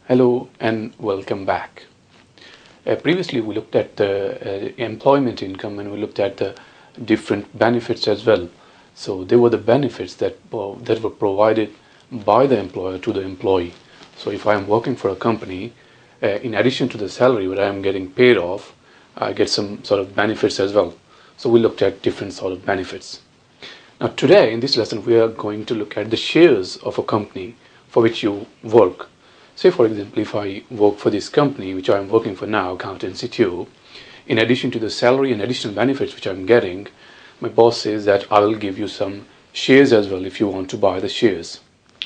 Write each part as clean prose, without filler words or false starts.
Hello and welcome back. Previously we looked at the employment income and we looked at the different benefits as well. So they were the benefits that were provided by the employer to the employee. So if I am working for a company, in addition to the salary that I am getting paid off, I get some sort of benefits as well. So we looked at different sort of benefits. Now today in this lesson we are going to look at the shares of a company for which you work. Say for example, if I work for this company which I am working for now, AccountancyTube, in addition to the salary and additional benefits which I am getting, my boss says that I will give you some shares as well if you want to buy the shares,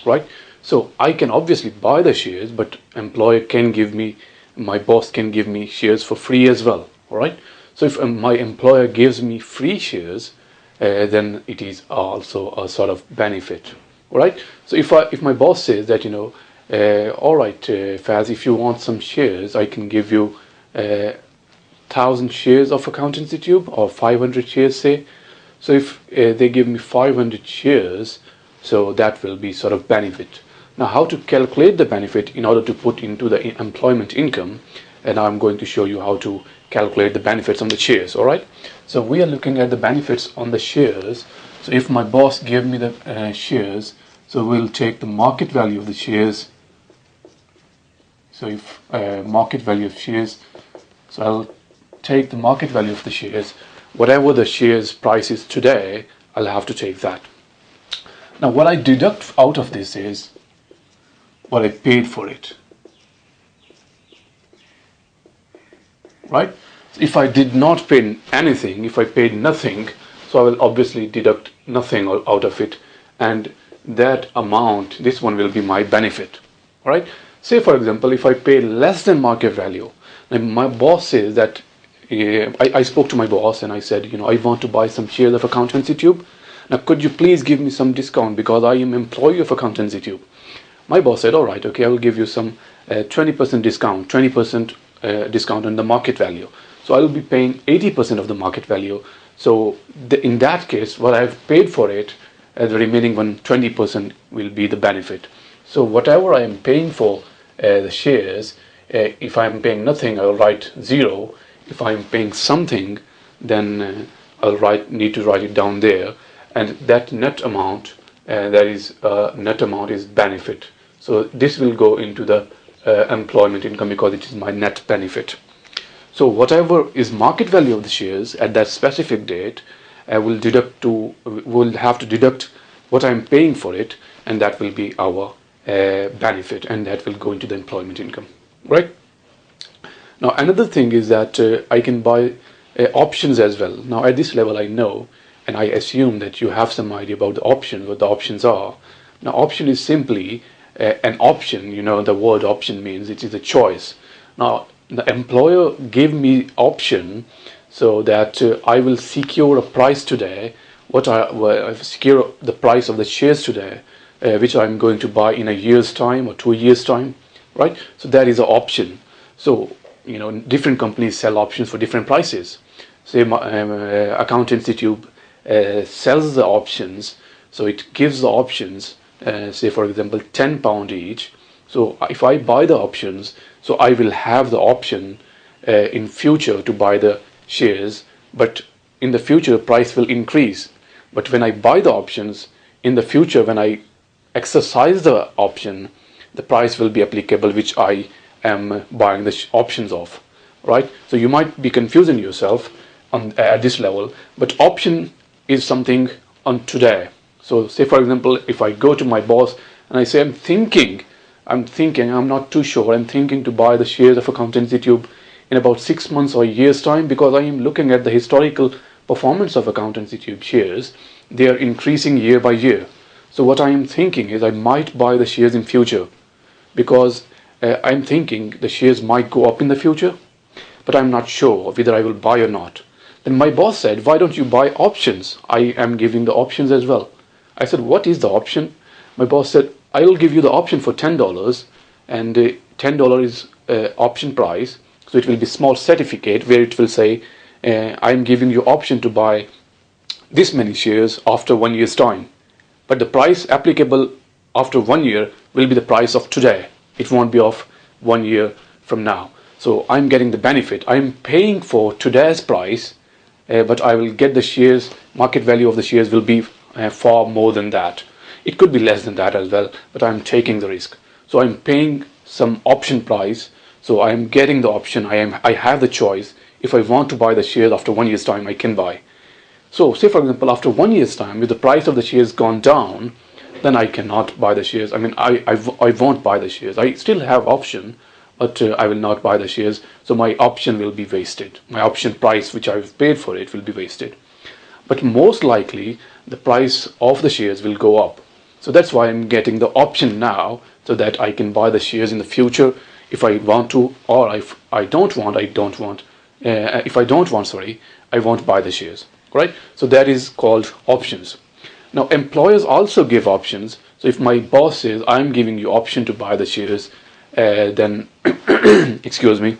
right? So I can obviously buy the shares, but my boss can give me shares for free as well, all right? So if my employer gives me free shares, then it is also a sort of benefit, all right? So if my boss says that, all right, Faz, if you want some shares, I can give you 1,000 shares of AccountancyTube or 500 shares, say. So if they give me 500 shares, so that will be sort of benefit. Now, how to calculate the benefit in order to put into the employment income, and I'm going to show you how to calculate the benefits on the shares, all right? So we are looking at the benefits on the shares. So if my boss gave me the shares, so we'll take the market value of the shares. So if market value of shares, so I'll take the market value of the shares. Whatever the shares price is today, I'll have to take that. Now what I deduct out of this is what I paid for it. Right? So if I did not pay anything, if I paid nothing, so I will obviously deduct nothing out of it, and that amount, this one will be my benefit. All right? Say for example, if I pay less than market value, and my boss says that, I spoke to my boss and I said, I want to buy some shares of AccountancyTube. Now could you please give me some discount because I am employee of AccountancyTube. My boss said, all right, okay, I will give you some 20% discount, 20% discount on the market value. So I will be paying 80% of the market value. So in that case, what I've paid for it, the remaining 20% will be the benefit. So whatever I am paying for the shares, if I am paying nothing, I will write 0. If I am paying something, then I'll need to write it down there, and that net amount, net amount is benefit. So this will go into the employment income because it is my net benefit. So whatever is market value of the shares at that specific date, we'll have to deduct what I'm paying for it, and that will be our benefit, and that will go into the employment income, right? Now another thing is that I can buy options as well. Now at this level I know, and I assume that you have some idea about the options, what the options are. Now option is simply an option. The word option means it is a choice. Now the employer gave me option so that I will secure a price today, I secure the price of the shares today, which I'm going to buy in a year's time or 2 years time, right? So that is an option. So different companies sell options for different prices. Say AccountancyTube sells the options, so it gives the options, say for example £10 each. So if I buy the options, so I will have the option in future to buy the shares, but in the future price will increase. But when I buy the options in the future, when I exercise the option, the price will be applicable which I am buying the options of, right? So you might be confusing yourself at this level, but option is something on today. So say for example, if I go to my boss and I say I'm thinking, I'm not too sure, I'm thinking to buy the shares of AccountancyTube in about 6 months or a year's time, because I am looking at the historical performance of AccountancyTube shares. They are increasing year by year. So what I am thinking is I might buy the shares in future, because I'm thinking the shares might go up in the future, but I'm not sure whether I will buy or not. Then my boss said, why don't you buy options? I am giving the options as well. I said, what is the option? My boss said, I will give you the option for $10, and $10 is option price. So it will be small certificate where it will say, I'm giving you option to buy this many shares after 1 year's time. But the price applicable after 1 year will be the price of today. It won't be of 1 year from now. So I'm getting the benefit. I'm paying for today's price, but I will get the shares, market value of the shares will be far more than that. It could be less than that as well, but I'm taking the risk. So I'm paying some option price. So I'm getting the option. I have the choice. If I want to buy the shares after 1 year's time, I can buy. So say for example, after 1 year's time, if the price of the shares gone down, then I cannot buy the shares. I mean, I won't buy the shares. I still have option, but I will not buy the shares. So my option will be wasted. My option price, which I've paid for it, will be wasted. But most likely, the price of the shares will go up. So that's why I'm getting the option now, so that I can buy the shares in the future if I want to, or if I don't want, if I don't want, sorry, I won't buy the shares, right? So that is called options. Now, employers also give options. So if my boss says, I'm giving you option to buy the shares, then, excuse me.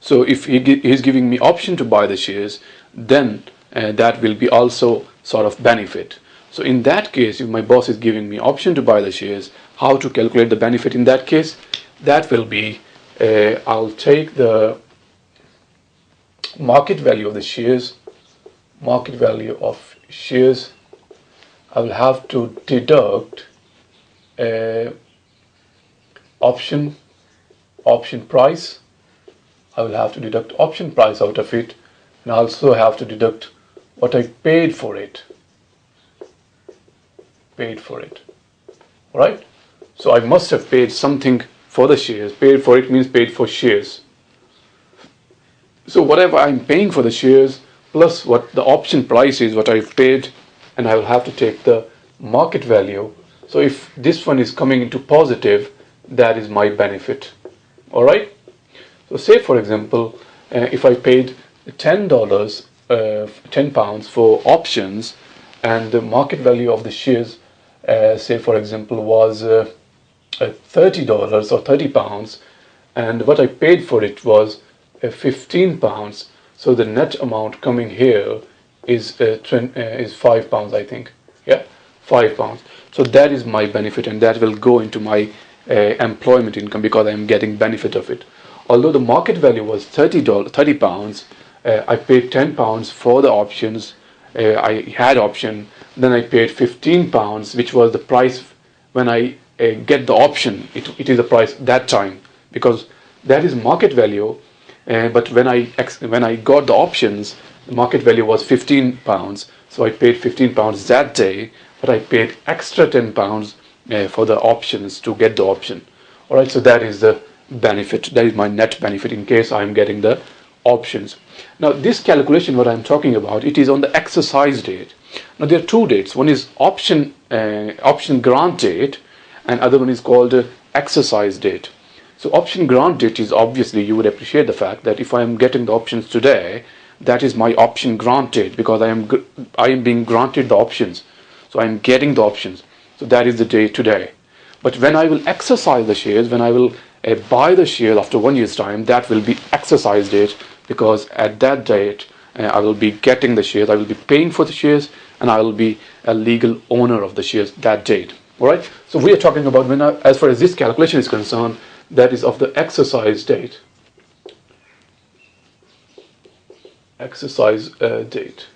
So if he's giving me option to buy the shares, then that will be also sort of benefit. So in that case, if my boss is giving me option to buy the shares, how to calculate the benefit in that case? That will be, I'll take the market value of the shares, I will have to deduct option price. I will have to deduct option price out of it, and I also have to deduct what I paid for it. Right? So I must have paid something for the shares. Paid for it means paid for shares. So whatever I'm paying for the shares plus what the option price is, what I've paid, and I will have to take the market value. So if this one is coming into positive, that is my benefit. All right. So say for example, if I paid $10, 10 pounds for options, and the market value of the shares, say for example, was $30 or 30 pounds, and what I paid for it was 15 pounds. So the net amount coming here is 5 pounds, I think. Yeah, 5 pounds. So that is my benefit, and that will go into my employment income because I am getting benefit of it. Although the market value was 30 pounds, I paid 10 pounds for the options. I had option. Then I paid 15 pounds, which was the price when I get the option. It is the price that time, because that is market value. But when I got the options, the market value was 15 pounds. So I paid 15 pounds that day, but I paid extra 10 pounds for the options to get the option. All right. So that is the benefit. That is my net benefit in case I'm getting the options. Now this calculation, what I'm talking about, it is on the exercise date. Now there are two dates. One is option grant date, and other one is called exercise date. So option grant date is, obviously you would appreciate the fact that if I am getting the options today, that is my option grant date, because I am being granted the options. So I am getting the options. So that is the day today. But when I will exercise the shares, when I will buy the shares after 1 year's time, that will be exercise date, because at that date I will be getting the shares, I will be paying for the shares, and I will be a legal owner of the shares that date. All right. So we are talking about as far as this calculation is concerned, that is of the exercise date. Exercise date.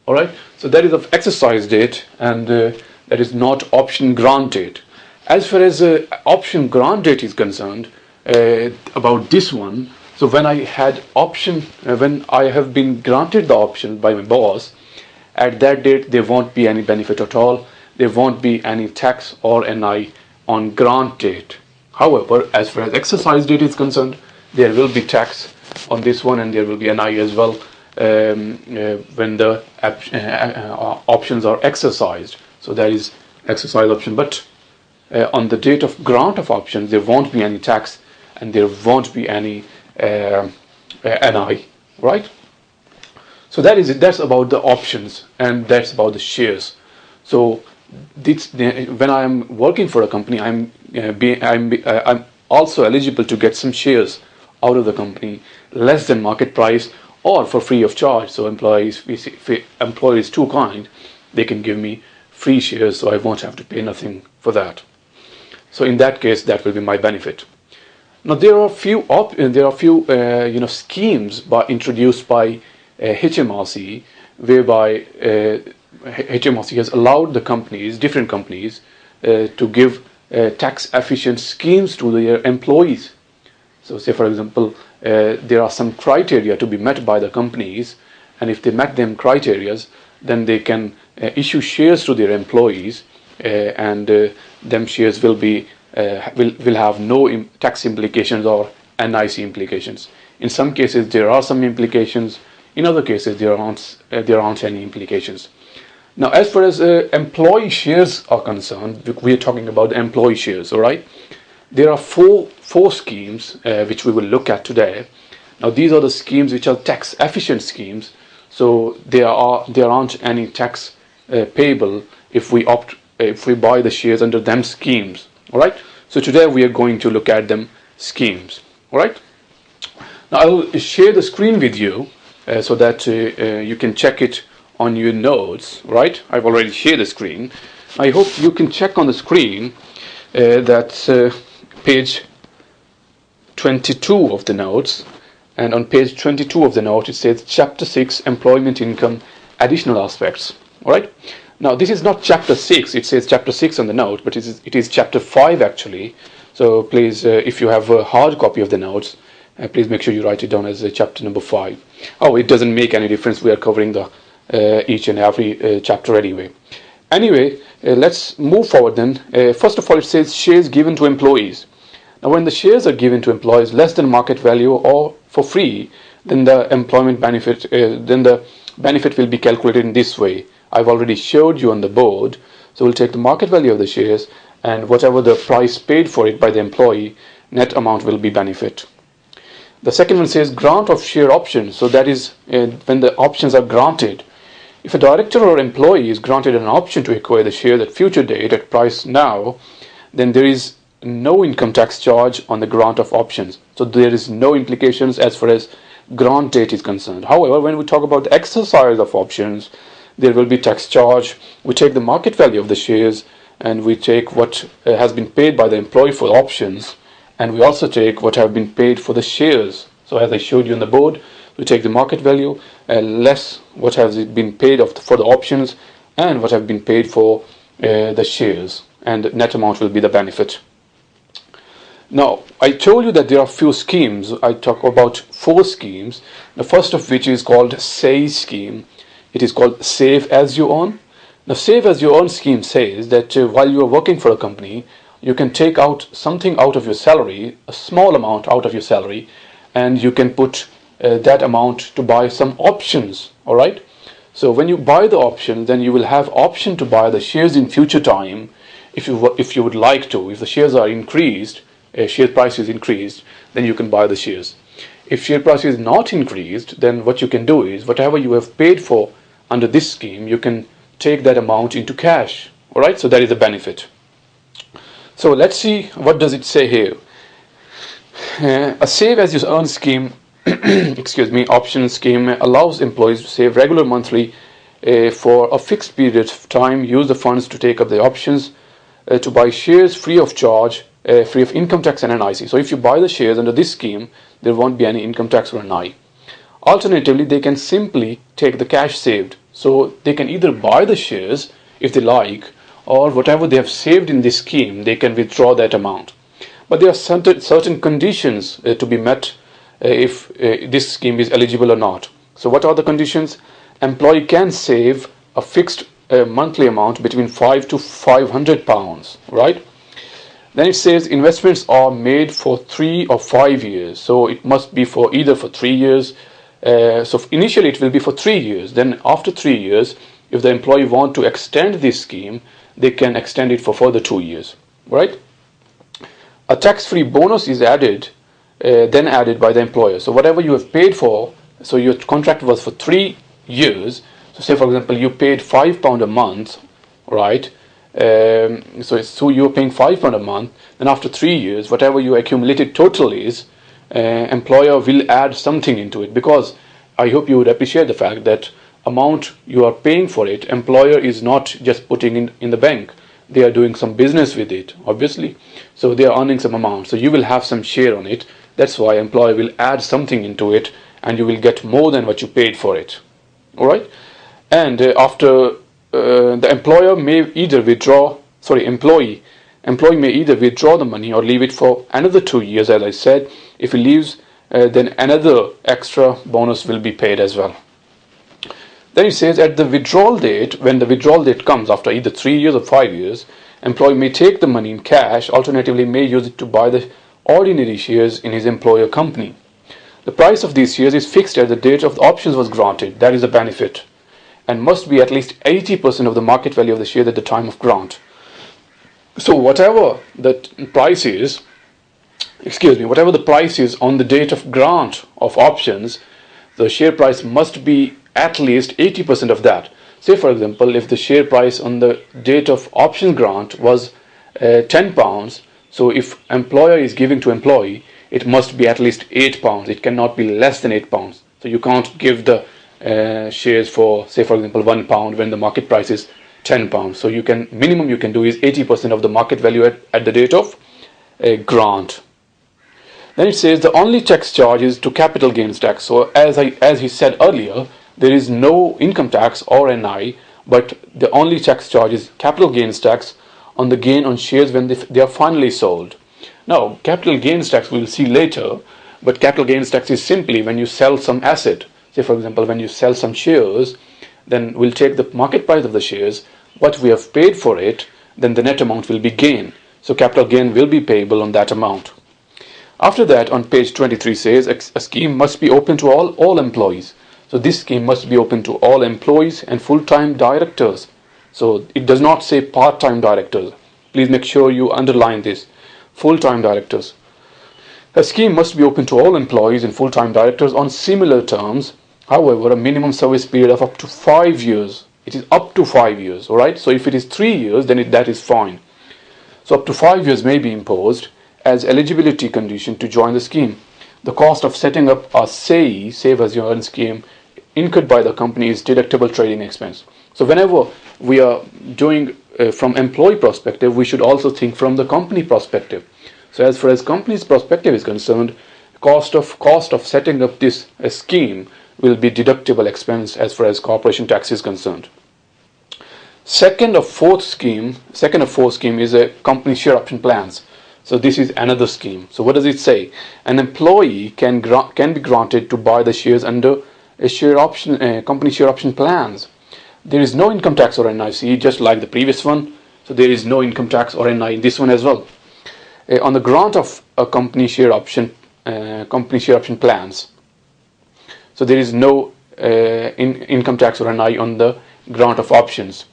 All right. So that is of exercise date, and that is not option grant date. As far as option grant date is concerned, about this one, so when I had option, when I have been granted the option by my boss, at that date there won't be any benefit at all. There won't be any tax or NI on grant date. However, as far as exercise date is concerned, there will be tax on this one, and there will be NI as well when the options are exercised. So that is exercise option. But on the date of grant of options, there won't be any tax, and there won't be any NI, right? So that is it. That's about the options, and that's about the shares. So when I am working for a company, I'm also eligible to get some shares out of the company less than market price or for free of charge. So if employer is too kind, they can give me free shares, so I won't have to pay nothing for that. So in that case, that will be my benefit. Now there are few schemes introduced by HMRC, whereby HMRC has allowed the companies, different companies, to give tax efficient schemes to their employees. So say for example, there are some criteria to be met by the companies, and if they met them criterias, then they can issue shares to their employees, and them shares will have no tax implications or NIC implications. In some cases there are some implications, in other cases there aren't any implications. Now as far as employee shares are concerned, we are talking about employee shares, all right? There are four schemes which we will look at today. Now these are the schemes which are tax efficient schemes, so there aren't any tax payable if we buy the shares under them schemes. All right. So today we are going to look at them schemes. All right. Now I will share the screen with you so that you can check it on your notes. Right. I've already shared the screen. I hope you can check on the screen that's page 22 of the notes, and on page 22 of the note it says chapter 6 employment income additional aspects. All right. Now this is not chapter 6, it says chapter 6 on the note, but it is chapter 5 actually. So please, if you have a hard copy of the notes, please make sure you write it down as chapter number 5. Oh, it doesn't make any difference, we are covering the each and every chapter anyway. Anyway, let's move forward then. First of all, it says shares given to employees. Now when the shares are given to employees less than market value or for free, then the benefit will be calculated in this way. I've already showed you on the board. So we'll take the market value of the shares, and whatever the price paid for it by the employee, net amount will be benefit. The second one says grant of share options. So that is when the options are granted. If a director or employee is granted an option to acquire the shares at future date at price now, then there is no income tax charge on the grant of options. So there is no implications as far as grant date is concerned. However, when we talk about the exercise of options, there will be tax charge. We take the market value of the shares, and we take what has been paid by the employee for options, and we also take what have been paid for the shares. So as I showed you on the board, we take the market value less what has been paid for the options and what have been paid for the shares, and net amount will be the benefit. Now I told you that there are few schemes. I talk about 4 schemes. The first of which is called SAVE scheme. It is called Save As You Earn. Now Save As You Earn scheme says that while you are working for a company, you can take out something out of your salary, a small amount out of your salary, and you can put that amount to buy some options. All right. So when you buy the option, then you will have option to buy the shares in future time, if you would like to. If the shares are increased, share price is increased, then you can buy the shares. If share price is not increased, then what you can do is whatever you have paid for under this scheme, you can take that amount into cash. All right. So that is the benefit. So let's see what does it say here. A Save As You Earn scheme option scheme allows employees to save regular monthly for a fixed period of time, use the funds to take up the options to buy shares free of charge, free of income tax and NIC. So if you buy the shares under this scheme, there won't be any income tax or NI. Alternatively, they can simply take the cash saved. So they can either buy the shares if they like, or whatever they have saved in this scheme, they can withdraw that amount. But there are certain conditions to be met if this scheme is eligible or not. So what are the conditions? Employee can save a fixed monthly amount between £5 to £500, right? Then it says investments are made for 3 or 5 years. So it must be for either for 3 years. So initially it will be for 3 years. Then after 3 years, if the employee want to extend this scheme, they can extend it for further 2 years, right? A tax-free bonus is added by the employer. So whatever you have paid for, so your contract was for 3 years. So say for example, you paid £5 a month, right? So you're paying £5 a month. Then after 3 years, whatever you accumulated total is, employer will add something into it, because I hope you would appreciate the fact that amount you are paying for it, employer is not just putting in the bank. they are doing some business with it, obviously. So they are earning some amount. So you will have some share on it. That's why employer will add something into it, and you will get more than what you paid for it. All right. And after the employer may either employee may either withdraw the money or leave it for another 2 years. As I said, if he leaves, then another extra bonus will be paid as well. Then it says at the withdrawal date, when the withdrawal date comes after either 3 years or 5 years, employee may take the money in cash, alternatively may use it to buy the ordinary shares in his employer company. The price of these shares is fixed at the date of the options was granted, that is a benefit, and must be at least 80% of the market value of the share at the time of grant. So whatever the price is, whatever the price is on the date of grant of options, the share price must be at least 80% of that. Say for example, if the share price on the date of option grant was £10, so if employer is giving to employee, it must be at least £8. It cannot be less than £8. So you can't give the shares for, say for example, £1 when the market price is £10. So minimum you can do is 80% of the market value at the date of grant. Then it says the only tax charge is to capital gains tax. So as he said earlier, there is no income tax or NI, but the only tax charge is capital gains tax on the gain on shares when they are finally sold. Now, capital gains tax we will see later, but capital gains tax is simply when you sell some asset. Say for example, when you sell some shares, then we'll take the market price of the shares, what we have paid for it, then the net amount will be gain. So capital gain will be payable on that amount. After that, on page 23 says a scheme must be open to all employees. So this scheme must be open to all employees and full-time directors. So it does not say part-time directors. Please make sure you underline this. Full-time directors. A scheme must be open to all employees and full-time directors on similar terms. However, a minimum service period of up to 5 years. It is up to 5 years, alright? So if it is 3 years, then that is fine. So up to 5 years may be imposed as eligibility condition to join the scheme. The cost of setting up a SAE, Save As You Earn scheme, incurred by the company is deductible trading expense. So whenever we are doing from employee perspective, we should also think from the company perspective. So as far as company's perspective is concerned, cost of setting up this scheme will be deductible expense as far as corporation tax is concerned. Second of fourth scheme is a company share option plans. So this is another scheme. So what does it say? An employee can be granted to buy the shares under a company share option plans. There is no income tax or NI, just like the previous one. So there is no income tax or NI in this one as well. On the grant of a company share option plans. So there is no income tax or NI on the grant of options.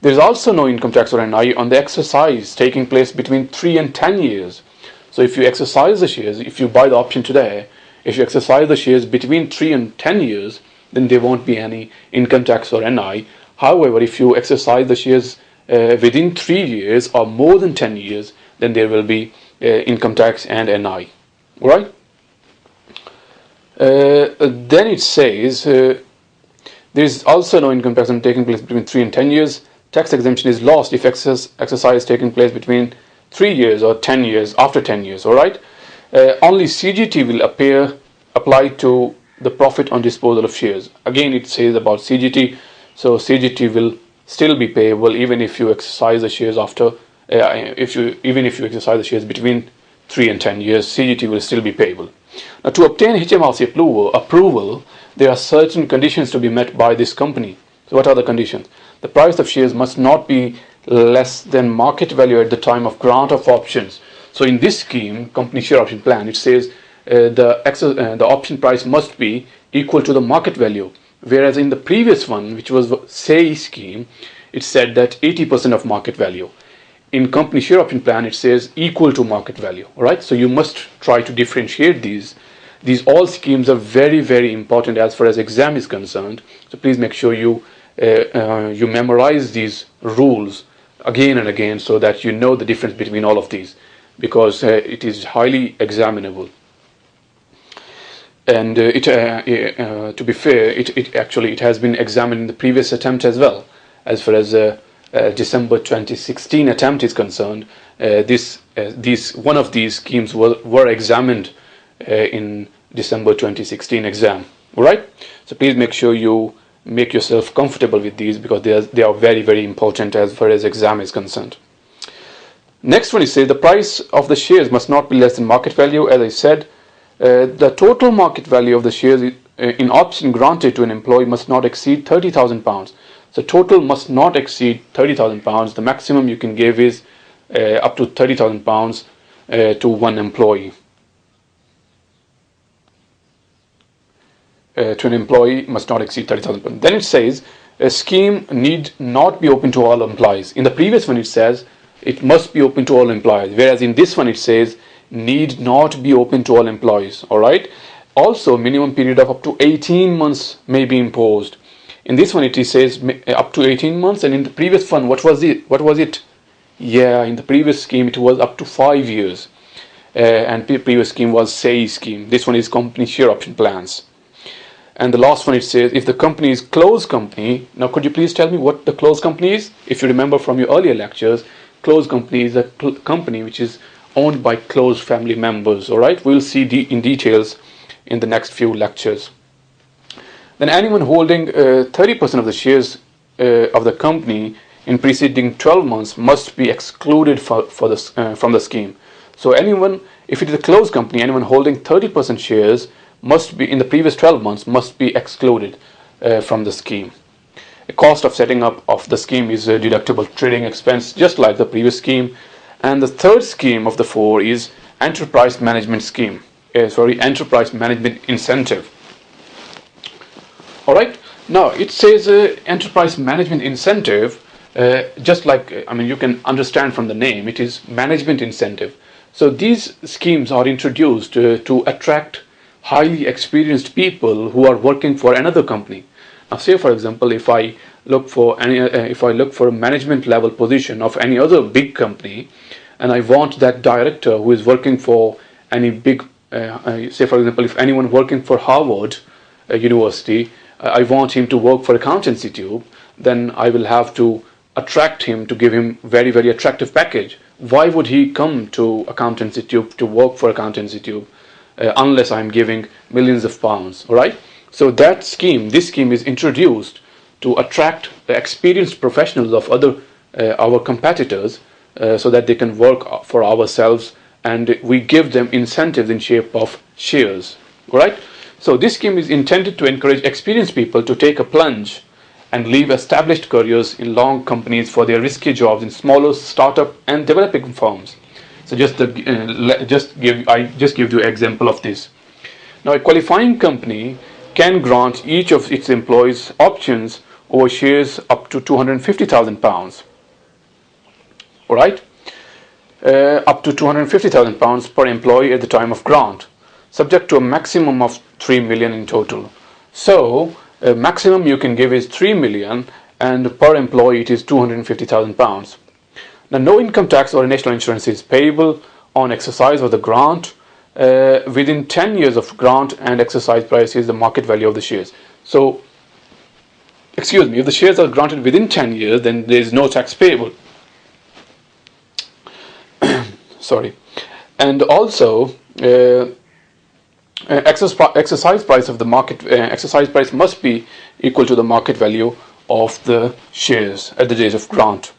There is also no income tax or NI on the exercise taking place between 3 and 10 years. So if you exercise the shares, if you buy the option today, if you exercise the shares between 3 and 10 years, then there won't be any income tax or NI. However, if you exercise the shares within 3 years or more than 10 years, then there will be income tax and NI. Alright? Then it says there is also no income tax taking place between 3 and 10 years. Tax exemption is lost if exercise taking place between 3 years or 10 years, after 10 years, alright? Only CGT will apply to the profit on disposal of shares. Again, it says about CGT, so CGT will still be payable even if you exercise the shares even if you exercise the shares between 3 and 10 years, CGT will still be payable. Now, to obtain HMRC approval, there are certain conditions to be met by this company. So what are the conditions? The price of shares must not be less than market value at the time of grant of options. So in this scheme, company share option plan, it says the option price must be equal to the market value. Whereas in the previous one, which was SAE scheme, it said that 80% of market value. In company share option plan, it says equal to market value. All right. So you must try to differentiate these. These all schemes are very, very important as far as exam is concerned. So please make sure you memorize these rules again and again so that you know the difference between all of these, because it is highly examinable. And to be fair, it has been examined in the previous attempt as well, as far as December 2016 attempt is concerned, one of these schemes were examined in December 2016 exam. All right. So please make sure you make yourself comfortable with these, because they are very, very important as far as exam is concerned. Next one, it says the price of the shares must not be less than market value. As I said, the total market value of the shares in option granted to an employee must not exceed £30,000. So total must not exceed £30,000. The maximum you can give is up to £30,000 to one employee. To an employee must not exceed £30,000. Then it says a scheme need not be open to all employees. In the previous one it says it must be open to all employees, whereas in this one it says need not be open to all employees. All right. Also, minimum period of up to 18 months may be imposed. In this one it says up to 18 months, and in the previous one, what was it? Yeah, in the previous scheme it was up to 5 years, and the previous scheme was SAE scheme. This one is company share option plans. And the last one, it says if the company is closed company. Now could you please tell me what the closed company is? If you remember from your earlier lectures, closed company is a company which is owned by close family members. All right, we'll see in details in the next few lectures. Then anyone holding 30% of the shares of the company in preceding 12 months must be excluded from the scheme. So anyone, if it is a closed company, anyone holding 30% shares must be in the previous 12 months must be excluded from the scheme. The cost of setting up of the scheme is a deductible trading expense, just like the previous scheme. And the third scheme of the four is enterprise management scheme. Enterprise management incentive. All right. Now it says enterprise management incentive. Just like you can understand from the name, it is management incentive. So these schemes are introduced to attract highly experienced people who are working for another company. Now, say for example, if I look for a management level position of any other big company, and I want that director who is working for any big, say for example, if anyone working for Harvard University, I want him to work for AccountancyTube, then I will have to attract him to give him very, very attractive package. Why would he come to AccountancyTube to work for AccountancyTube unless I'm giving millions of pounds? All right. So this scheme is introduced to attract the experienced professionals of our competitors, so that they can work for ourselves, and we give them incentives in shape of shares. All right. So this scheme is intended to encourage experienced people to take a plunge and leave established careers in long companies for their risky jobs in smaller startup and developing firms. So I just give you an example of this. Now, a qualifying company can grant each of its employees options over shares up to £250,000. All right, up to £250,000 per employee at the time of grant, subject to a maximum of 3 million in total. So maximum you can give is 3 million, and per employee it is £250,000. Now, no income tax or national insurance is payable on exercise of the grant within 10 years of grant, and exercise price is the market value of the shares. So, if the shares are granted within 10 years, then there is no tax payable. Sorry. And also, exercise price of the market exercise price must be equal to the market value of the shares at the date of grant.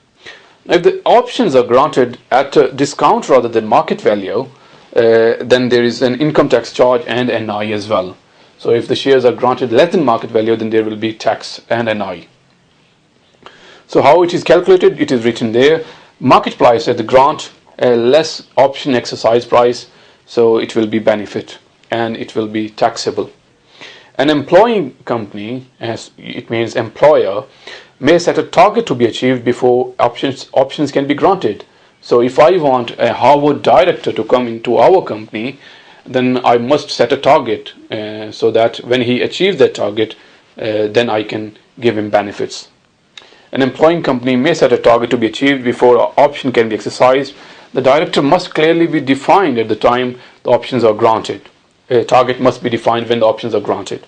Now, if the options are granted at a discount rather than market value, then there is an income tax charge and NI as well. So if the shares are granted less than market value, then there will be tax and NI. So how it is calculated? It is written there. Market price at the grant less option exercise price, so it will be benefit and it will be taxable. An employing company, as it means employer, may set a target to be achieved before options can be granted. So if I want a Harvard director to come into our company, then I must set a target so that when he achieves that target, then I can give him benefits. An employing company may set a target to be achieved before an option can be exercised. The director must clearly be defined at the time the options are granted. A target must be defined when the options are granted.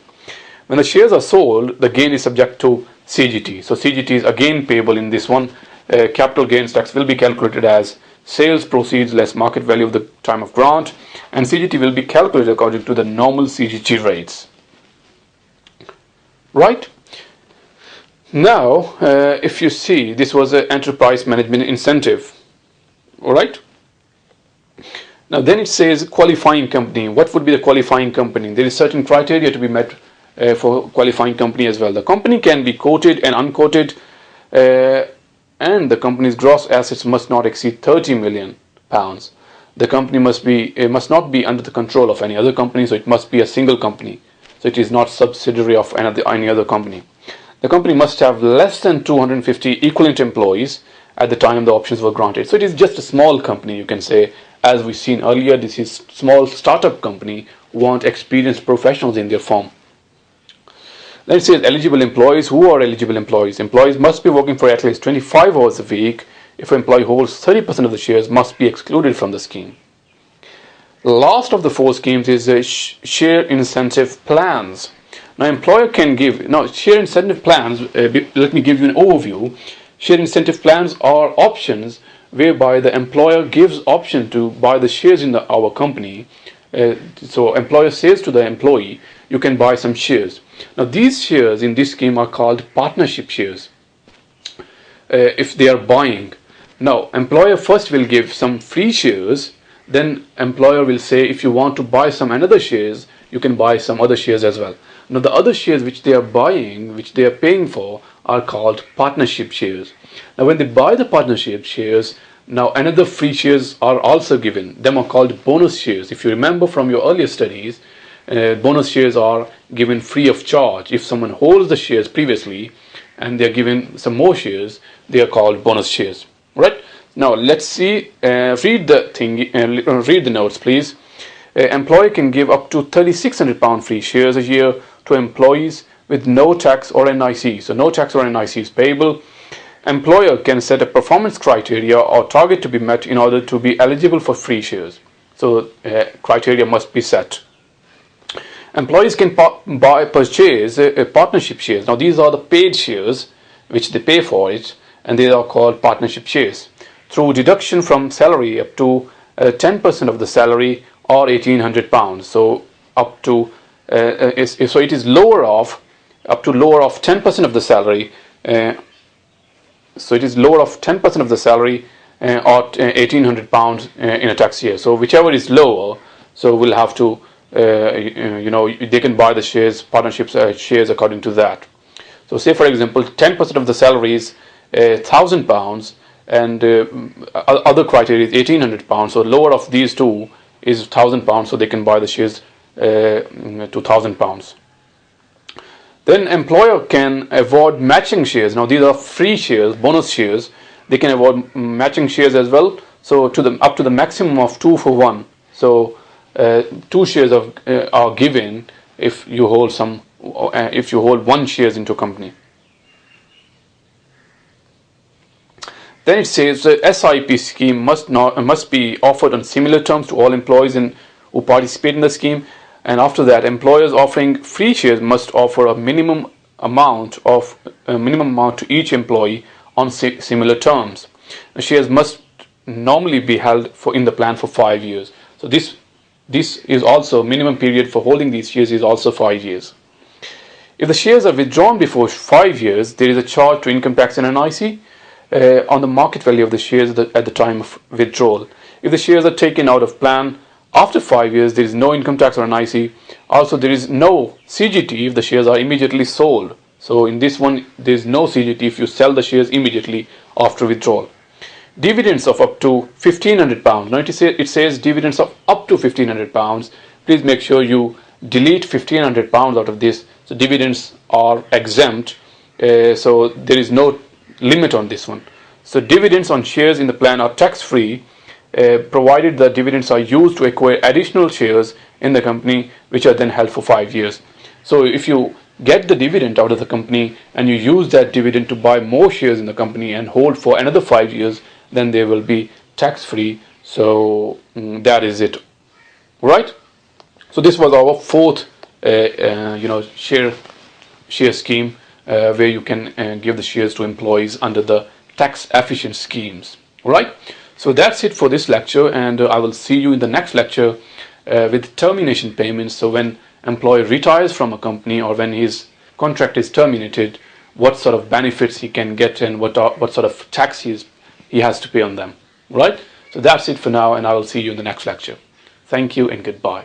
When the shares are sold, the gain is subject to CGT. So CGT is again payable in this one, capital gains tax will be calculated as sales proceeds less market value of the time of grant, and CGT will be calculated according to the normal CGT rates. Right? Now, if you see, this was an enterprise management incentive. Alright? Now then it says qualifying company. What would be the qualifying company? There is certain criteria to be met for qualifying company as well. The company can be quoted and unquoted, and the company's gross assets must not exceed 30 million pounds. The company must not be under the control of any other company, so it must be a single company. So it is not subsidiary of any other company. The company must have less than 250 equivalent employees at the time the options were granted. So it is just a small company, you can say. As we've seen earlier, this is small startup company who want experienced professionals in their firm. Then it says eligible employees. Who are eligible employees? Employees must be working for at least 25 hours a week. If an employee holds 30% of the shares, must be excluded from the scheme. Last of the four schemes is share incentive plans. Now, employer can give share incentive plans. Let me give you an overview. Share incentive plans are options whereby the employer gives option to buy the shares in our company. So employer says to the employee, you can buy some shares. Now these shares in this scheme are called partnership shares. If they are buying, now employer first will give some free shares, then employer will say, if you want to buy some another shares, you can buy some other shares as well. Now the other shares which they are buying, which they are paying for, are called partnership shares. Now when they buy the partnership shares, now another free shares are also given. Them are called bonus shares. If you remember from your earlier studies, bonus shares are given free of charge. If someone holds the shares previously and they are given some more shares, they are called bonus shares. Right? Now let's see. Read the notes, please. Employer can give up to £3,600 free shares a year to employees with no tax or NIC. So no tax or NIC is payable. Employer can set a performance criteria or target to be met in order to be eligible for free shares. So criteria must be set. Employees can purchase partnership shares. Now these are the paid shares which they pay for it, and they are called partnership shares through deduction from salary up to 10% of the salary or £1,800. So up to so it is lower of 10% of the salary. So it is lower of 10% of the salary or £1,800 in a tax year. So whichever is lower, so we'll have to they can buy the shares, partnerships shares according to that. So say for example 10% of the salary is £1,000 and other criteria is £1,800. So lower of these two is £1,000, so they can buy the shares to £1,000. Then employer can award matching shares. Now these are free shares, bonus shares. They can award matching shares as well. So up to the maximum of 2 for 1. So 2 shares are given if you hold one shares into a company. Then it says the SIP scheme must be offered on similar terms to all employees who participate in the scheme. And after that, employers offering free shares must offer a minimum amount to each employee on similar terms. The shares must normally be held in the plan for 5 years. So this is also minimum period for holding these shares is also 5 years. If the shares are withdrawn before 5 years, there is a charge to income tax and NIC on the market value of the shares at the time of withdrawal. If the shares are taken out of plan after 5 years, there is no income tax or NIC. Also, there is no CGT if the shares are immediately sold. So in this one, there is no CGT if you sell the shares immediately after withdrawal. Dividends of up to £1,500. Now it says dividends of up to £1,500. Please make sure you delete £1,500 out of this. So dividends are exempt. So there is no limit on this one. So dividends on shares in the plan are tax-free, provided the dividends are used to acquire additional shares in the company, which are then held for 5 years. So if you get the dividend out of the company and you use that dividend to buy more shares in the company and hold for another 5 years, then they will be tax-free. So that is it, right? So this was our fourth share scheme where you can give the shares to employees under the tax efficient schemes. All right, so that's it for this lecture, and I will see you in the next lecture with termination payments. So when employee retires from a company or when his contract is terminated, what sort of benefits he can get and what sort of tax he has to pay on them. Right? So that's it for now, and I will see you in the next lecture. Thank you and goodbye.